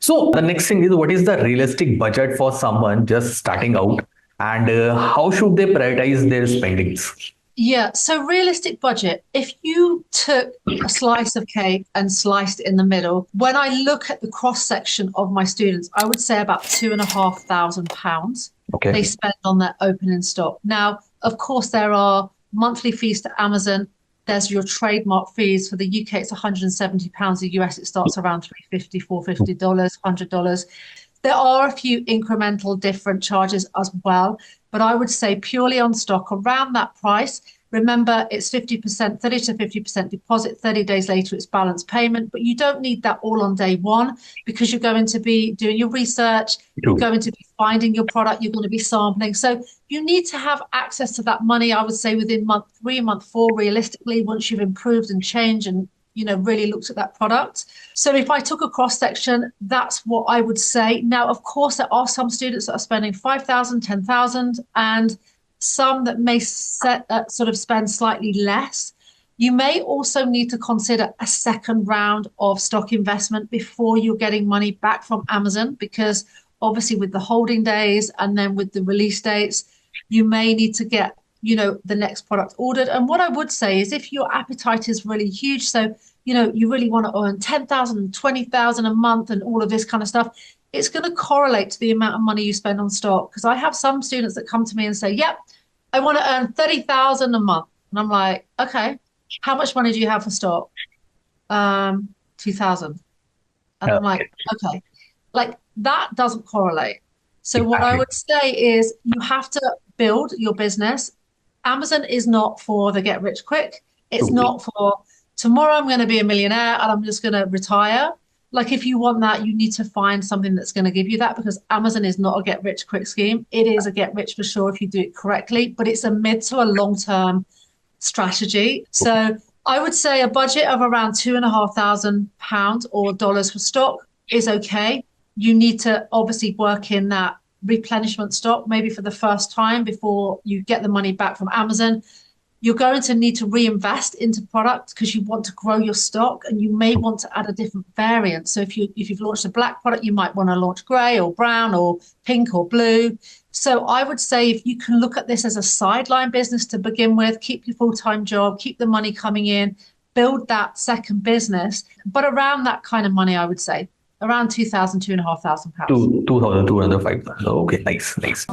So the next thing is, what is the realistic budget for someone just starting out, and how should they prioritize their spendings? Yeah, so realistic budget. If you took a slice of cake and sliced it in the middle, when I look at the cross section of my students, I would say about £2,500 they Okay. spend on their opening stock. Now, of course, there are monthly fees to Amazon. There's your trademark fees. For the UK, it's £170. The US, it starts around $350, $450, $100. There are a few incremental different charges as well, but I would say purely on stock around that price. Remember, it's 50%, 30 to 50% deposit, 30 days later, it's balance payment, but you don't need that all on day one because you're going to be doing your research, you're True. going to be finding your product, you're going to be sampling. So you need to have access to that money, I would say, within month three, month four, realistically, once you've improved and changed and really looked at that product. So if I took a cross section, that's what I would say. Now, of course, there are some students that are spending 5,000, 10,000, and some that may sort of spend slightly less. You may also need to consider a second round of stock investment before you're getting money back from Amazon, because obviously with the holding days and then with the release dates, you may need to get the next product ordered. And what I would say is if your appetite is really huge, so you really want to earn 10,000, 20,000 a month and all of this kind of stuff, it's going to correlate to the amount of money you spend on stock. Because I have some students that come to me and say, yep, I want to earn 30,000 a month. And I'm like, okay, how much money do you have for stock? 2,000. And I'm like, Okay. okay, like that doesn't correlate. So what I Exactly. would say is you have to build your business. Amazon is not for the get rich quick. It's True. not for tomorrow I'm going to be a millionaire and I'm just going to retire. Like if you want that, you need to find something that's going to give you that because Amazon is not a get rich quick scheme. It is a get rich for sure if you do it correctly, but it's a mid to a long term strategy. So I would say a budget of around £2,500 or dollars for stock is okay. You need to obviously work in that replenishment stock, maybe for the first time before you get the money back from Amazon. You're going to need to reinvest into product because you want to grow your stock and you may want to add a different variant. So if you've launched a black product, you might want to launch grey or brown or pink or blue. So I would say if you can look at this as a sideline business to begin with, keep your full-time job, keep the money coming in, build that second business. But around that kind of money, I would say around 2,000, £2,500. Two thousand two hundred five. Okay, nice, nice.